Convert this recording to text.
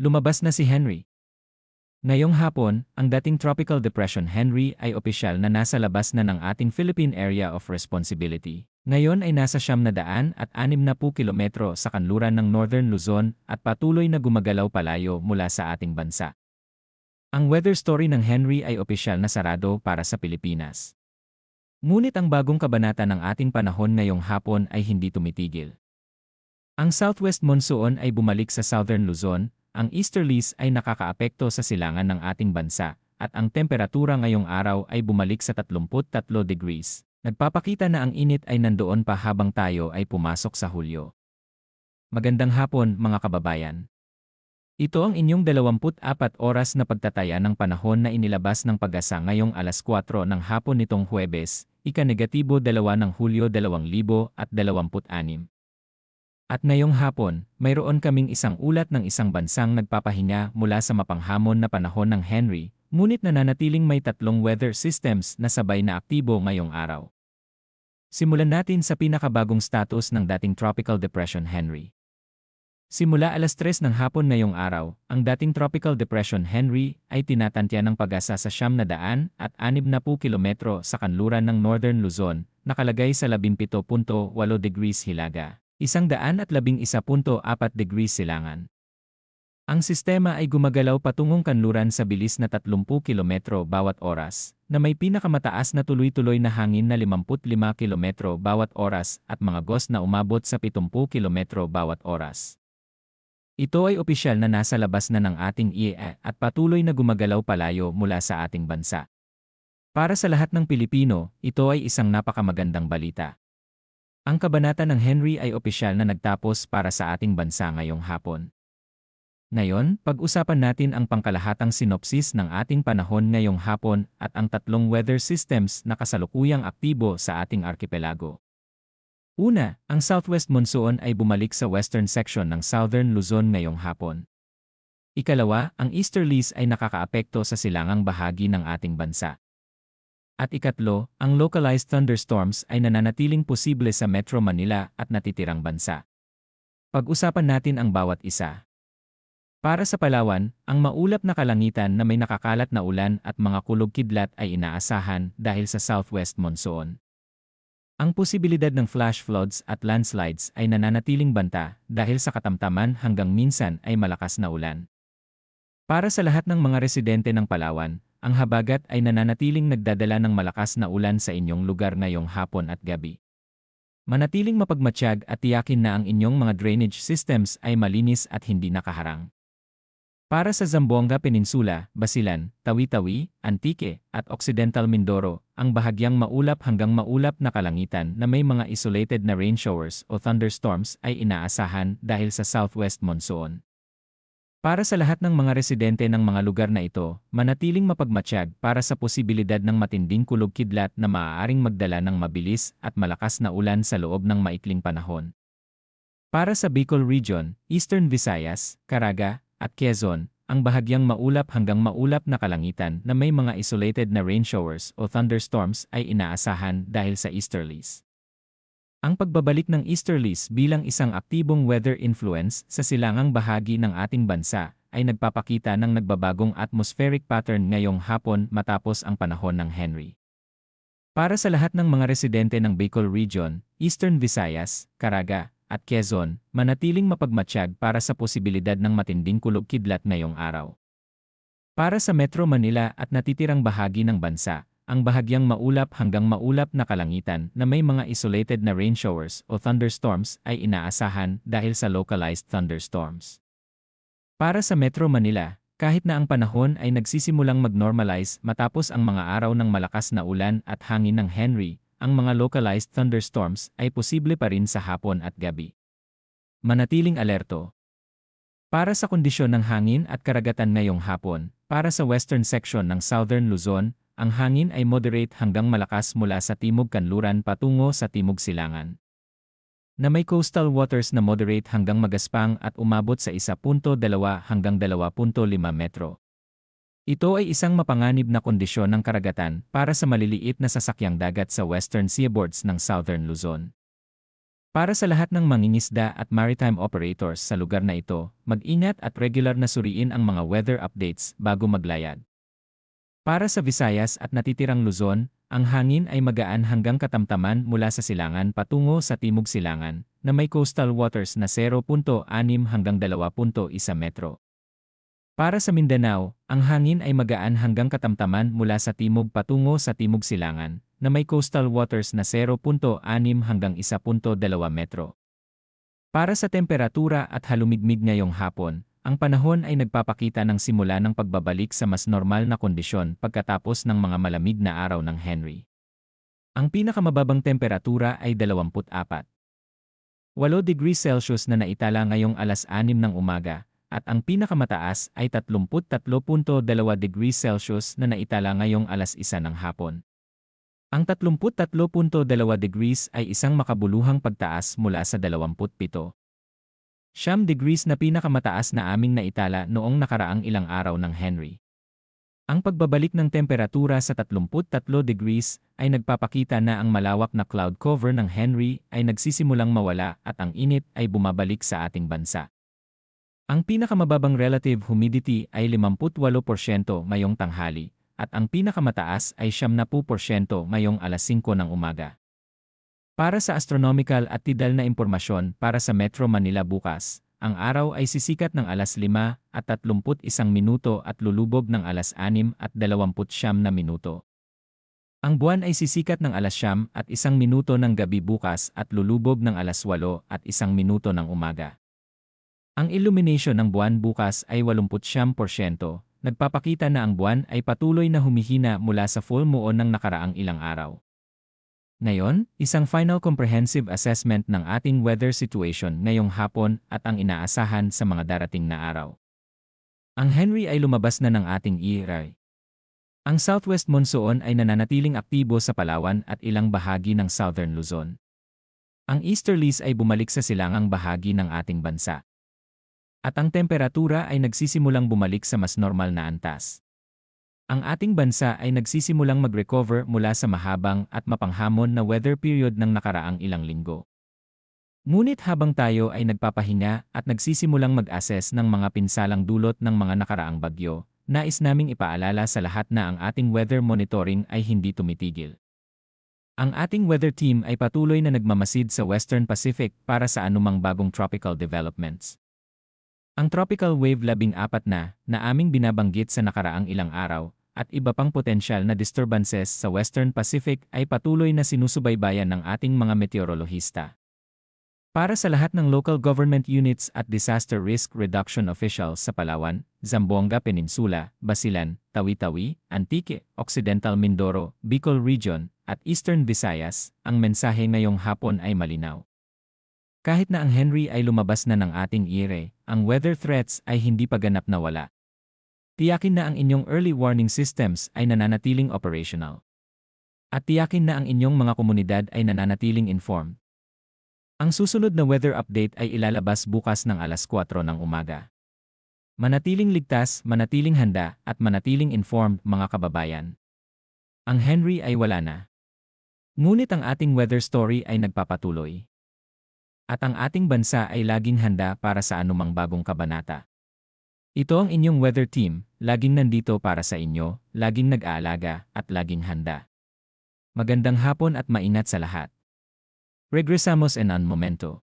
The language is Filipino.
Lumabas na si Henry. Ngayong hapon, ang dating Tropical Depression Henry ay opisyal na nasa labas na ng ating Philippine Area of Responsibility. Ngayon ay nasa 760 kilometro sa kanluran ng Northern Luzon at patuloy na gumagalaw palayo mula sa ating bansa. Ang weather story ng Henry ay opisyal na sarado para sa Pilipinas. Ngunit ang bagong kabanata ng ating panahon ngayong hapon ay hindi tumitigil. Ang southwest monsoon ay bumalik sa Southern Luzon, ang easterlies ay nakakaapekto sa silangan ng ating bansa, at ang temperatura ngayong araw ay bumalik sa 33 degrees. Nagpapakita na ang init ay nandoon pa habang tayo ay pumasok sa Hulyo. Magandang hapon mga kababayan. Ito ang inyong 24 oras na pagtataya ng panahon na inilabas ng Pag-asa ngayong alas 4 ng hapon nitong Huwebes, ika-2 ng Hulyo 2026. At ngayong hapon, mayroon kaming isang ulat ng isang bansang nagpapahinga mula sa mapanghamon na panahon ng Henry, ngunit nananatiling may 3 weather systems na sabay na aktibo ngayong araw. Simulan natin sa pinakabagong status ng dating Tropical Depression Henry. Simula alas 3 ng hapon ngayong araw, ang dating Tropical Depression Henry ay tinatantya ng Pag-asa sa 760 kilometro sa kanluran ng Northern Luzon, nakalagay sa 17.8 degrees Hilaga. 111.4 degrees silangan. Ang sistema ay gumagalaw patungong kanluran sa bilis na 30 kilometro bawat oras, na may pinakamataas na tuloy-tuloy na hangin na 55 kilometro bawat oras at mga gust na umabot sa 70 kilometro bawat oras. Ito ay opisyal na nasa labas na ng ating IE at patuloy na gumagalaw palayo mula sa ating bansa. Para sa lahat ng Pilipino, ito ay isang napakamagandang balita. Ang kabanata ng Henry ay opisyal na nagtapos para sa ating bansa ngayong hapon. Ngayon, pag-usapan natin ang pangkalahatang sinopsis ng ating panahon ngayong hapon at ang 3 weather systems na kasalukuyang aktibo sa ating arkipelago. Una, ang southwest monsoon ay bumalik sa western section ng Southern Luzon ngayong hapon. Ikalawa, ang easterlies ay nakakaapekto sa silangang bahagi ng ating bansa. At ikatlo, ang localized thunderstorms ay nananatiling posible sa Metro Manila at natitirang bansa. Pag-usapan natin ang bawat isa. Para sa Palawan, ang maulap na kalangitan na may nakakalat na ulan at mga kulog-kidlat ay inaasahan dahil sa southwest monsoon. Ang posibilidad ng flash floods at landslides ay nananatiling banta dahil sa katamtaman hanggang minsan ay malakas na ulan. Para sa lahat ng mga residente ng Palawan, ang habagat ay nananatiling nagdadala ng malakas na ulan sa inyong lugar ngayong hapon at gabi. Manatiling mapagmatsyag at tiyakin na ang inyong mga drainage systems ay malinis at hindi nakaharang. Para sa Zamboanga Peninsula, Basilan, Tawi-Tawi, Antique, at Occidental Mindoro, ang bahagyang maulap hanggang maulap na kalangitan na may mga isolated na rain showers o thunderstorms ay inaasahan dahil sa southwest monsoon. Para sa lahat ng mga residente ng mga lugar na ito, manatiling mapagmatsyag para sa posibilidad ng matinding kulog-kidlat na maaaring magdala ng mabilis at malakas na ulan sa loob ng maikling panahon. Para sa Bicol Region, Eastern Visayas, Caraga, at Quezon, ang bahagyang maulap hanggang maulap na kalangitan na may mga isolated na rain showers o thunderstorms ay inaasahan dahil sa easterlies. Ang pagbabalik ng easterlies bilang isang aktibong weather influence sa silangang bahagi ng ating bansa ay nagpapakita ng nagbabagong atmospheric pattern ngayong hapon matapos ang panahon ng Henry. Para sa lahat ng mga residente ng Bicol Region, Eastern Visayas, Caraga, at Quezon, manatiling mapagmatsyag para sa posibilidad ng matinding kulog-kidlat ngayong araw. Para sa Metro Manila at natitirang bahagi ng bansa, ang bahagyang maulap hanggang maulap na kalangitan na may mga isolated na rain showers o thunderstorms ay inaasahan dahil sa localized thunderstorms. Para sa Metro Manila, kahit na ang panahon ay nagsisimulang mag-normalize matapos ang mga araw ng malakas na ulan at hangin ng Henry, ang mga localized thunderstorms ay posible pa rin sa hapon at gabi. Manatiling alerto. Para sa kondisyon ng hangin at karagatan ngayong hapon, para sa western section ng Southern Luzon, ang hangin ay moderate hanggang malakas mula sa timog kanluran patungo sa timog silangan. Na may coastal waters na moderate hanggang magaspang at umabot sa 1.2 hanggang 2.5 metro. Ito ay isang mapanganib na kondisyon ng karagatan para sa maliliit na sasakyang dagat sa western seaboards ng Southern Luzon. Para sa lahat ng mangingisda at maritime operators sa lugar na ito, mag-ingat at regular na suriin ang mga weather updates bago maglayad. Para sa Visayas at natitirang Luzon, ang hangin ay magaan hanggang katamtaman mula sa silangan patungo sa timog silangan, na may coastal waters na 0.6 hanggang 2.1 metro. Para sa Mindanao, ang hangin ay magaan hanggang katamtaman mula sa timog patungo sa timog silangan, na may coastal waters na 0.6 hanggang 1.2 metro. Para sa temperatura at halumigmig ngayong hapon, ang panahon ay nagpapakita ng simula ng pagbabalik sa mas normal na kondisyon pagkatapos ng mga malamig na araw ng Henry. Ang pinakamababang temperatura ay 24.8 degrees Celsius na naitala ngayong alas 6 ng umaga, at ang pinakamataas ay 33.2 degrees Celsius na naitala ngayong alas 1 ng hapon. Ang 33.2 degrees ay isang makabuluhang pagtaas mula sa 27.7 degrees na pinakamataas na aming naitala noong nakaraang ilang araw ng Henry. Ang pagbabalik ng temperatura sa 33 degrees ay nagpapakita na ang malawak na cloud cover ng Henry ay nagsisimulang mawala at ang init ay bumabalik sa ating bansa. Ang pinakamababang relative humidity ay 58% ngayong tanghali, at ang pinakamataas ay 70% ngayong alas 5 ng umaga. Para sa astronomical at tidal na impormasyon para sa Metro Manila bukas, ang araw ay sisikat ng alas 5:31 minuto at lulubog ng alas 6:29 minuto. Ang buwan ay sisikat ng alas 9:01 minuto ng gabi bukas at lulubog ng alas 8:01 minuto ng umaga. Ang illumination ng buwan bukas ay 89%, nagpapakita na ang buwan ay patuloy na humihina mula sa full moon ng nakaraang ilang araw. Ngayon, isang final comprehensive assessment ng ating weather situation ngayong hapon at ang inaasahan sa mga darating na araw. Ang Henry ay lumabas na ng ating area. Ang southwest monsoon ay nananatiling aktibo sa Palawan at ilang bahagi ng southern Luzon. Ang easterlies ay bumalik sa silangang bahagi ng ating bansa. At ang temperatura ay nagsisimulang bumalik sa mas normal na antas. Ang ating bansa ay nagsisimulang mag-recover mula sa mahabang at mapanghamon na weather period ng nakaraang ilang linggo. Ngunit habang tayo ay nagpapahinga at nagsisimulang mag-assess ng mga pinsalang dulot ng mga nakaraang bagyo, nais naming ipaalala sa lahat na ang ating weather monitoring ay hindi tumitigil. Ang ating weather team ay patuloy na nagmamasid sa Western Pacific para sa anumang bagong tropical developments. Ang Tropical Wave 14 na aming binabanggit sa nakaraang ilang araw, at iba pang potensyal na disturbances sa Western Pacific ay patuloy na sinusubaybayan ng ating mga meteorolohista. Para sa lahat ng local government units at disaster risk reduction officials sa Palawan, Zamboanga Peninsula, Basilan, Tawi-Tawi, Antique, Occidental Mindoro, Bicol Region, at Eastern Visayas, ang mensahe ngayong hapon ay malinaw. Kahit na ang Henry ay lumabas na ng ating ire, ang weather threats ay hindi pa ganap na wala. Tiyakin na ang inyong early warning systems ay nananatiling operational. At tiyakin na ang inyong mga komunidad ay nananatiling informed. Ang susunod na weather update ay ilalabas bukas ng alas 4 ng umaga. Manatiling ligtas, manatiling handa, at manatiling informed mga kababayan. Ang Henry ay wala na. Ngunit ang ating weather story ay nagpapatuloy. At ang ating bansa ay laging handa para sa anumang bagong kabanata. Ito ang inyong weather team, laging nandito para sa inyo, laging nag-aalaga, at laging handa. Magandang hapon at maingat sa lahat. Regresamos en un momento.